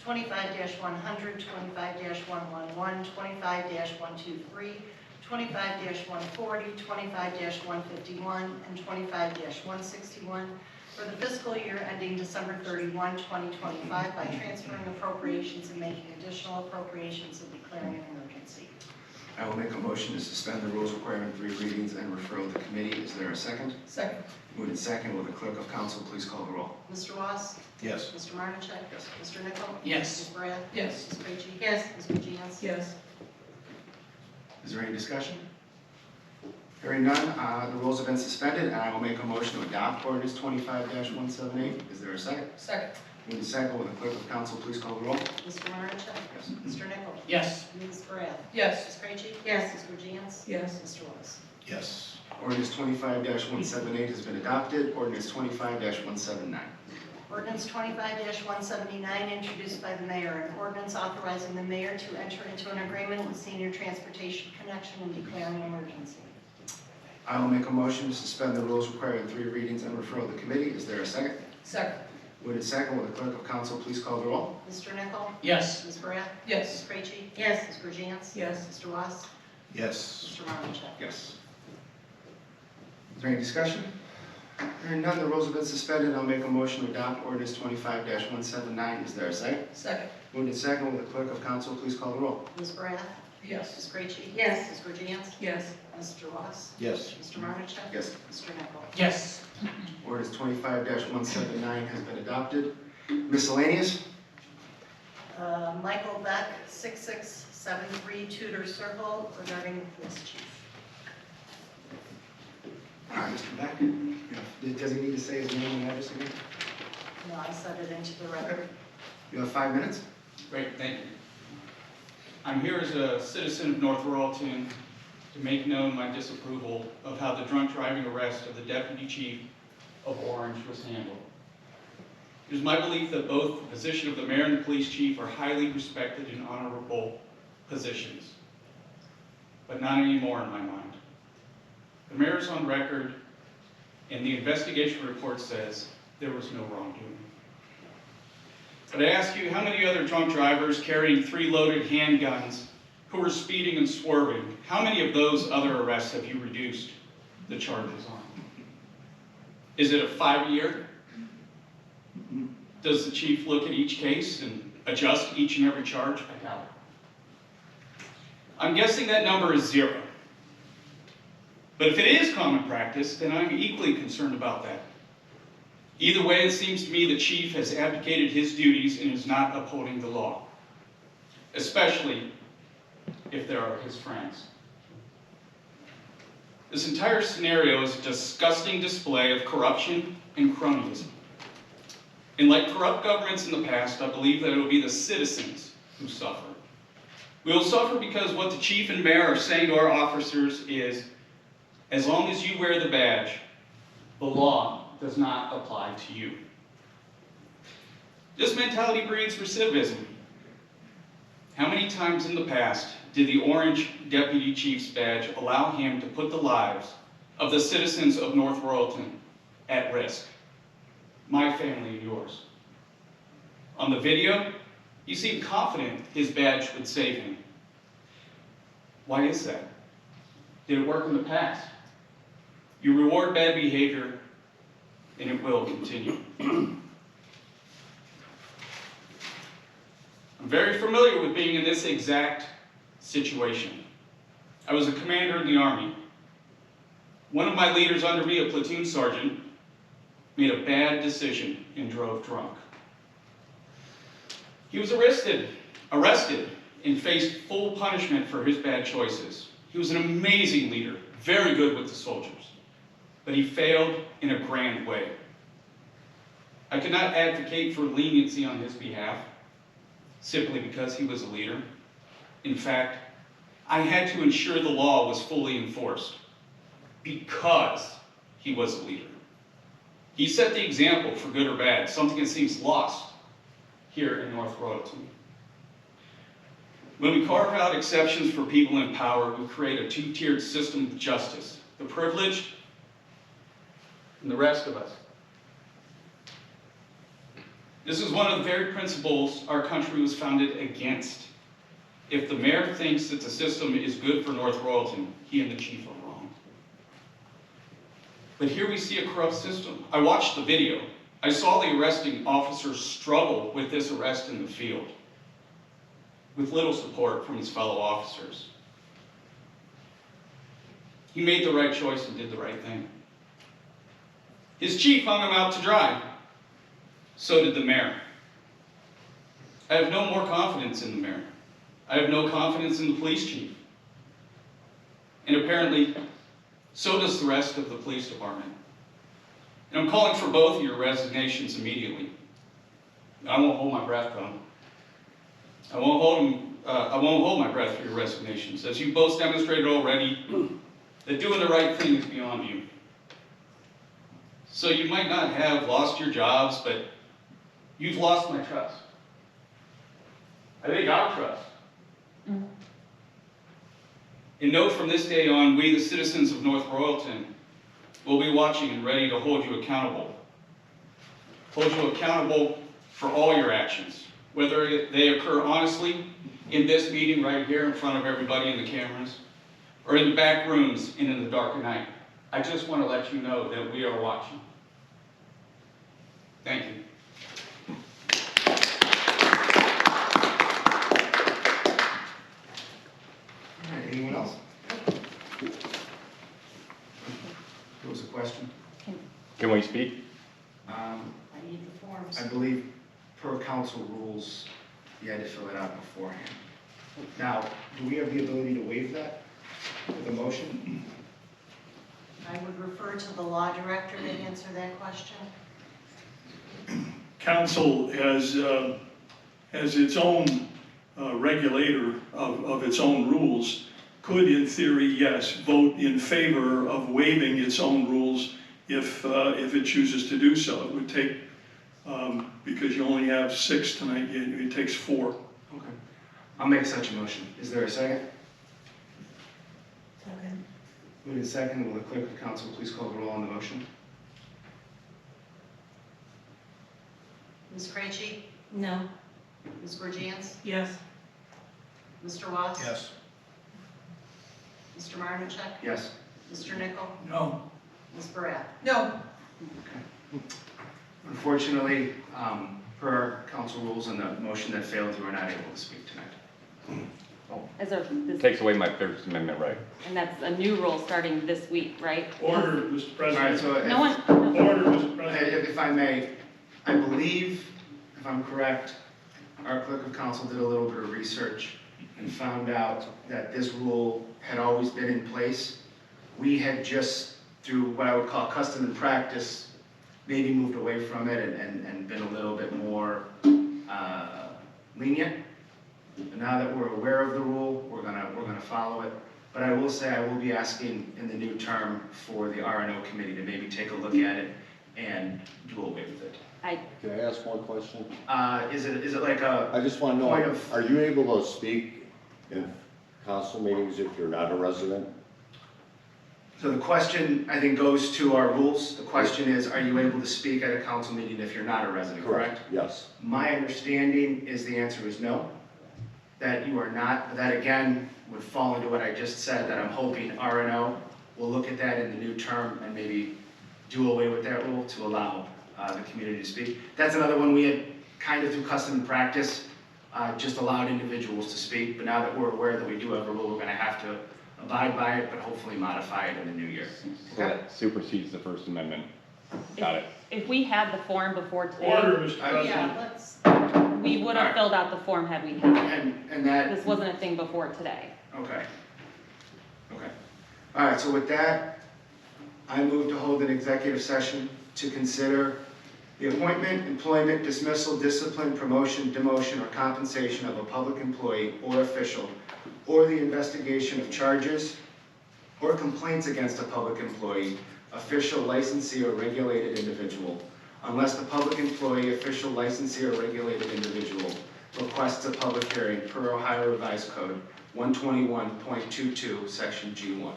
25-100, 25-111, 25-123, 25-140, 25-151, and 25-161 for the fiscal year ending December 31, 2025 by transferring appropriations and making additional appropriations and declaring an emergency. I will make a motion to suspend the rules requiring 3 readings and referral to committee. Is there a second? Second. Moved in second. Will the clerk of council please call the roll? Mr. Ross? Yes. Mr. Martichek? Yes. Mr. Nichol? Yes. Ms. Brad? Yes. Ms. Krejci? Yes. Ms. Bugians? Yes. Is there any discussion? Hearing none, the rules have been suspended, and I will make a motion to adopt ordinance 25-178. Is there a second? Second. Moved in second. Will the clerk of council please call the roll? Mr. Martichek? Yes. Mr. Nichol? Yes. Ms. Brad? Yes. Ms. Krejci? Yes. Ms. Bugians? Yes. Mr. Ross? Yes. Ordinance 25-178 has been adopted. Ordinance 25-179. Ordinance 25-179, introduced by the mayor, an ordinance authorizing the mayor to enter into an agreement with Senior Transportation Connection and declaring an emergency. I will make a motion to suspend the rules requiring 3 readings and referral to committee. Is there a second? Second. Moved in second. Will the clerk of council please call the roll? Mr. Nichol? Yes. Ms. Brad? Yes. Ms. Krejci? Yes. Ms. Bugians? Yes. Mr. Ross? Yes. Mr. Martichek? Yes. Is there any discussion? Hearing none, the rules have been suspended. I'll make a motion to adopt ordinance 25-179. Is there a second? Second. Moved in second. Will the clerk of council please call the roll? Ms. Brad? Yes. Ms. Krejci? Yes. Ms. Bugians? Yes. Mr. Ross? Yes. Mr. Martichek? Yes. Mr. Nichol? Yes. Ordinance 25-179 has been adopted. Miscellaneous? Michael Beck, 6673 Tudor Circle, regarding the police chief. Mr. Beck, does he need to say his name and address again? No, I set it into the record. You have 5 minutes. Great, thank you. I'm here as a citizen of North Royalton to make known my disapproval of how the drunk driving arrest of the Deputy Chief of Orange was handled. It is my belief that both the position of the mayor and the police chief are highly respected and honorable positions, but not anymore in my mind. The mayor is on record, and the investigation report says there was no wrongdoing. But I ask you, how many other drunk drivers carrying 3 loaded handguns who were speeding and swerving, how many of those other arrests have you reduced the charges on? Is it a 5-year? Does the chief look at each case and adjust each and every charge? I doubt it. I'm guessing that number is 0. But if it is common practice, then I'm equally concerned about that. Either way, it seems to me the chief has abdicated his duties and is not upholding the law, especially if there are his friends. This entire scenario is a disgusting display of corruption and cronyism. And like corrupt governments in the past, I believe that it will be the citizens who suffer. We will suffer because what the chief and mayor are saying to our officers is, as long as you wear the badge, the law does not apply to you. This mentality breeds recidivism. How many times in the past did the Orange Deputy Chief's badge allow him to put the lives of the citizens of North Royalton at risk? My family and yours. On the video, he seemed confident his badge would save him. Why is that? Did it work in the past? You reward bad behavior, and it will continue. I'm very familiar with being in this exact situation. I was a commander in the Army. One of my leaders under me, a platoon sergeant, made a bad decision and drove drunk. He was arrested, and faced full punishment for his bad choices. He was an amazing leader, very good with the soldiers, but he failed in a grand way. I could not advocate for leniency on his behalf, simply because he was a leader. In fact, I had to ensure the law was fully enforced, because he was a leader. He set the example for good or bad, something that seems lost here in North Royalton. When we carve out exceptions for people in power, we create a 2-tiered system of justice: the privileged and the rest of us. This is one of the very principles our country was founded against. If the mayor thinks that the system is good for North Royalton, he and the chief are wrong. But here we see a corrupt system. I watched the video. I saw the arresting officer struggle with this arrest in the field, with little support from his fellow officers. He made the right choice and did the right thing. His chief hung him out to dry. So did the mayor. I have no more confidence in the mayor. I have no confidence in the police chief. And apparently, so does the rest of the police department. And I'm calling for both of your resignations immediately. I won't hold my breath, though. I won't hold my breath for your resignations, as you both demonstrated already that doing the right thing is beyond you. So you might not have lost your jobs, but you've lost my trust. I think our trust. And know from this day on, we, the citizens of North Royalton, will be watching and ready to hold you accountable. Hold you accountable for all your actions, whether they occur honestly in this meeting right here in front of everybody in the cameras, or in the back rooms and in the dark of night. I just want to let you know that we are watching. Thank you. All right, anyone else? There was a question. Can we speak? I need the forms. I believe per council rules, you had to fill it out beforehand. Now, do we have the ability to waive that with a motion? I would refer to the law director to answer that question. Council has its own regulator of its own rules, could in theory, yes, vote in favor of waiving its own rules if it chooses to do so. It would take, because you only have 6 tonight, it takes 4. Okay. I'll make such a motion. Is there a second? Second. Moving second, will the clerk of council please call the roll on the motion? Ms. Krejci? No. Ms. Borgians? Yes. Mr. Watts? Yes. Mr. Martichek? Yes. Mr. Nichol? No. Ms. Barath? No. Unfortunately, per our council rules and the motion that failed, you are not able to speak tonight. Takes away my First Amendment right. And that's a new rule starting this week, right? Order, Mr. All right, President. so No one, Order, Mr. President. if I may, I believe, if I'm correct, our clerk of council did a little bit of research and found out that this rule had always been in place. We had just, through what I would call custom and practice, maybe moved away from it and been a little bit more lenient. And now that we're aware of the rule, we're gonna follow it. But I will say I will be asking in the new term for the R&O committee to maybe take a look at it and do away with it. Can I ask one question? Is it like a, I just want to Point know, of- are you able to speak in council meetings if you're not a resident? so the question, I think, goes to our rules. The question is, are you able to speak at a council meeting if you're not a resident, correct? Yes. My understanding is the answer is no, that you are not. That again would fall into what I just said, that I'm hoping R&O will look at that in the new term and maybe do away with that rule to allow the community to speak. That's another one we had kind of through custom and practice, just allowed individuals to speak, but now that we're aware that we do have a rule, we're gonna have to abide by it, but hopefully modify it in the new year. So that supersedes the First Amendment. Got it. if we had the form before today, Order, Mr. I- President. Yeah, let's, we would have Alright. filled out the form had we had it. And that, This wasn't a thing before today. okay. Okay. All right, so with that, I move to hold an executive session to consider the appointment, employment, dismissal, discipline, promotion, demotion, or compensation of a public employee or official, or the investigation of charges or complaints against a public employee, official, licensee, or regulated individual, unless the public employee, official, licensee, or regulated individual requests a public hearing per Ohio Revised Code 121.22, Section G1.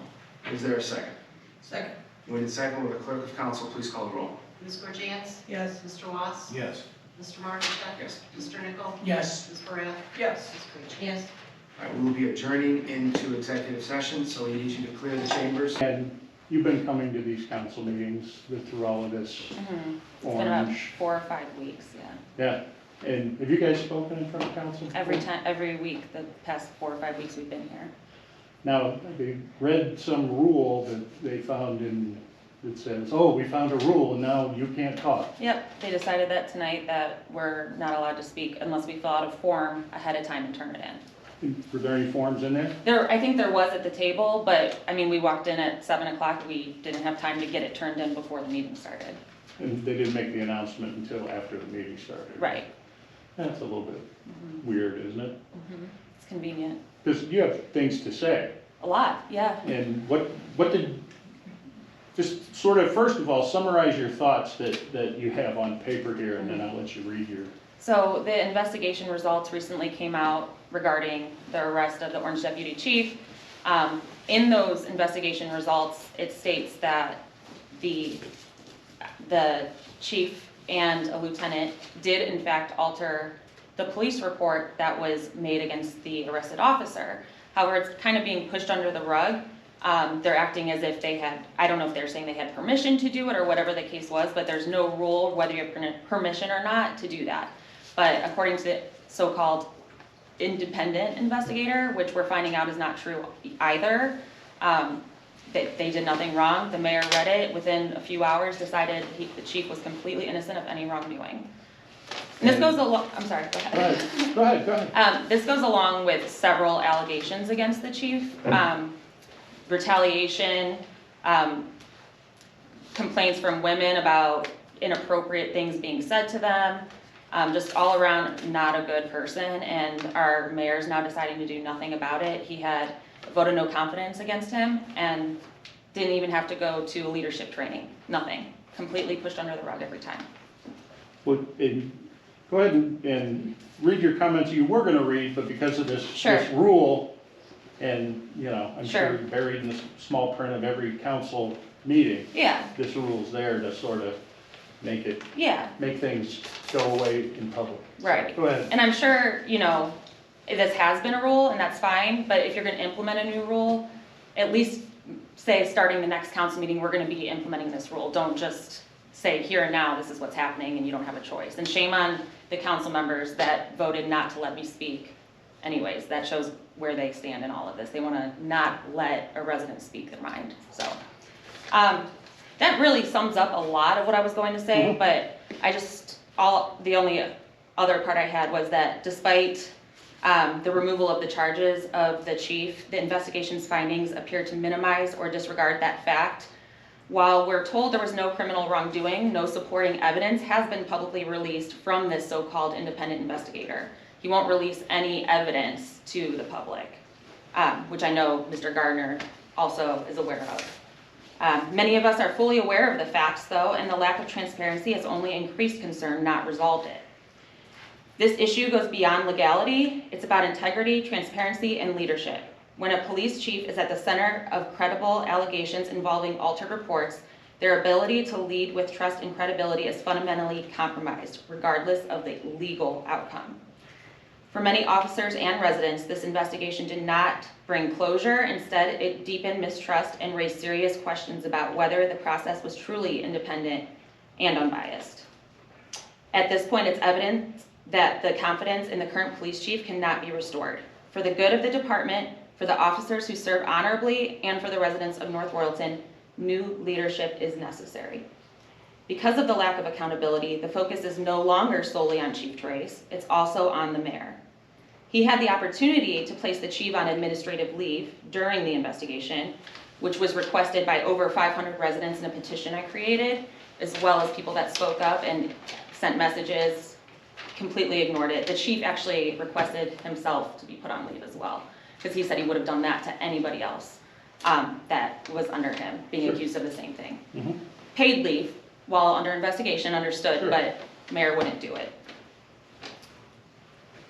Is there a second? second. Moving in second, will the clerk of council please call the roll? Ms. Borgians? Yes. Mr. Watts? Yes. Mr. Martinshaw? Yes. Mr. Nichol? Yes. Ms. Correa? Yes. Ms. Creed? Yes. All right, we will be adjourning into executive session, so we need you to clear the chambers. And you've been coming to these council meetings through all of this Mhm. It's been about orange. 4 or 5 weeks, yeah. Yeah, and have you guys spoken in front of council? Every week, the past 4 or 5 weeks we've been here. Now, they read some rule that they found that says, oh, we found a rule and now you can't talk. Yep, they decided that tonight that we're not allowed to speak unless we fill out a form ahead of time and turn it in. Were there any forms in there? I think there was at the table, but, I mean, we walked in at 7 o'clock, we didn't have time to get it turned in before the meeting started. And they didn't make the announcement until after the meeting started. Right. That's a little bit weird, isn't it? It's convenient. Because you have things to say. A lot, yeah. And what did, just sort of, first of all, summarize your thoughts that you have on paper here, and then I'll let you read your. So the investigation results recently came out regarding the arrest of the Orange Deputy Chief. In those investigation results, it states that the chief and a lieutenant did in fact alter the police report that was made against the arrested officer. However, it's kind of being pushed under the rug. They're acting as if they had, I don't know if they're saying they had permission to do it or whatever the case was, but there's no rule whether you have permission or not to do that. But according to the so-called independent investigator, which we're finding out is not true either, they did nothing wrong. The mayor read it within a few hours, decided the chief was completely innocent of any wrongdoing. And this goes along, I'm sorry, go ahead. Go ahead. This goes along with several allegations against the chief. Retaliation, complaints from women about inappropriate things being said to them, just all around not a good person, and our mayor's now deciding to do nothing about it. He had a vote of no confidence against him and didn't even have to go to leadership training, nothing. Completely pushed under the rug every time. Well, go ahead and read your comments you were going to read, but because of this rule, and I'm sure buried in the small print of every council meeting, Yeah, this rule's there to sort of make things go away in public. right. So, go ahead. And I'm sure, this has been a rule and that's fine, but if you're gonna implement a new rule, at least say starting the next council meeting, we're gonna be implementing this rule. Don't just say here and now, this is what's happening and you don't have a choice. And shame on the council members that voted not to let me speak. Anyways, that shows where they stand in all of this. They wanna not let a resident speak their mind, so. That really sums up a lot of what I was going to say, but the only other part I had was that despite the removal of the charges of the chief, the investigation's findings appear to minimize or disregard that fact. While we're told there was no criminal wrongdoing, no supporting evidence has been publicly released from this so-called independent investigator. He won't release any evidence to the public, which I know Mr. Gardner also is aware of. Many of us are fully aware of the facts, though, and the lack of transparency has only increased concern, not resolved it. This issue goes beyond legality. It's about integrity, transparency, and leadership. When a police chief is at the center of credible allegations involving altered reports, their ability to lead with trust and credibility is fundamentally compromised, regardless of the legal outcome. For many officers and residents, this investigation did not bring closure. Instead, it deepened mistrust and raised serious questions about whether the process was truly independent and unbiased. At this point, it's evident that the confidence in the current police chief cannot be restored. For the good of the department, for the officers who serve honorably, and for the residents of North Royalton, new leadership is necessary. Because of the lack of accountability, the focus is no longer solely on Chief Trace, it's also on the mayor. He had the opportunity to place the chief on administrative leave during the investigation, which was requested by over 500 residents in a petition I created, as well as people that spoke up and sent messages, completely ignored it. The chief actually requested himself to be put on leave as well, because he said he would have done that to anybody else that was under him, being accused of the same thing. Paid leave while under investigation, understood, but mayor wouldn't do it.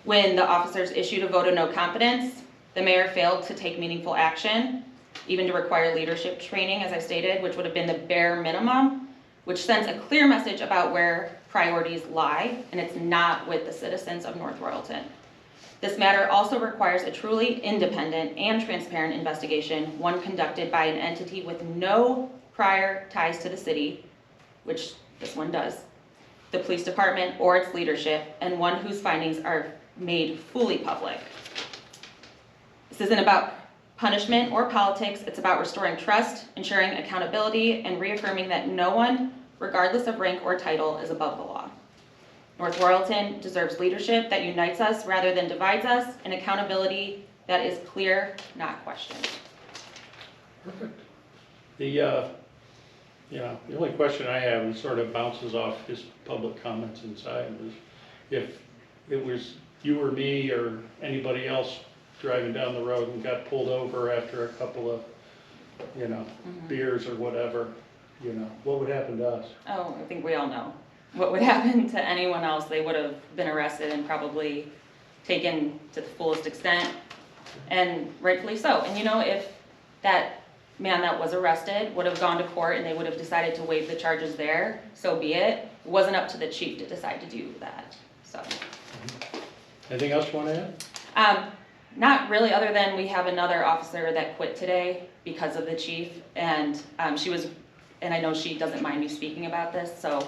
When the officers issued a vote of no confidence, the mayor failed to take meaningful action, even to require leadership training, as I stated, which would have been the bare minimum. which sends a clear message about where priorities lie, and it's not with the citizens of North Royalton. This matter also requires a truly independent and transparent investigation, one conducted by an entity with no prior ties to the city, which this one does, the police department or its leadership, and one whose findings are made fully public. This isn't about punishment or politics, it's about restoring trust, ensuring accountability, and reaffirming that no one, regardless of rank or title, is above the law. North Royalton deserves leadership that unites us rather than divides us, and accountability that is clear, not questioned. Perfect. The only question I have, and sort of bounces off his public comments inside, was if it was you or me or anybody else driving down the road and got pulled over after a couple of, beers or whatever, what would happen to us? Oh, I think we all know what would happen to anyone else. They would have been arrested and probably taken to the fullest extent, and rightfully so. And if that man that was arrested would have gone to court and they would have decided to waive the charges there, so be it. It wasn't up to the chief to decide to do that, so. Anything else you want to add? Not really, other than we have another officer that quit today because of the chief, and she was, and I know she doesn't mind me speaking about this, so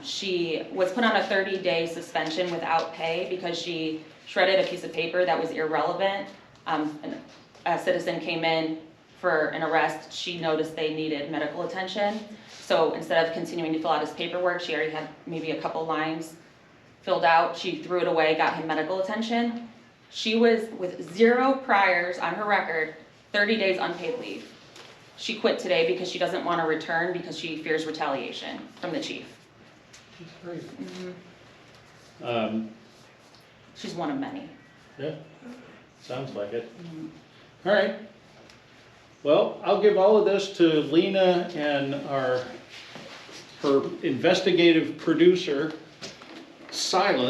she was put on a 30-day suspension without pay because she shredded a piece of paper that was irrelevant. A citizen came in for an arrest. She noticed they needed medical attention, so instead of continuing to fill out his paperwork, she already had maybe a couple lines filled out. She threw it away, got him medical attention. She was with 0 priors on her record, 30 days unpaid leave. She quit today because she doesn't want to return because she fears retaliation from the chief. That's great. She's one of many. Yeah, sounds like it. All right. Well, I'll give all of this to Lena and her investigative producer, Silas.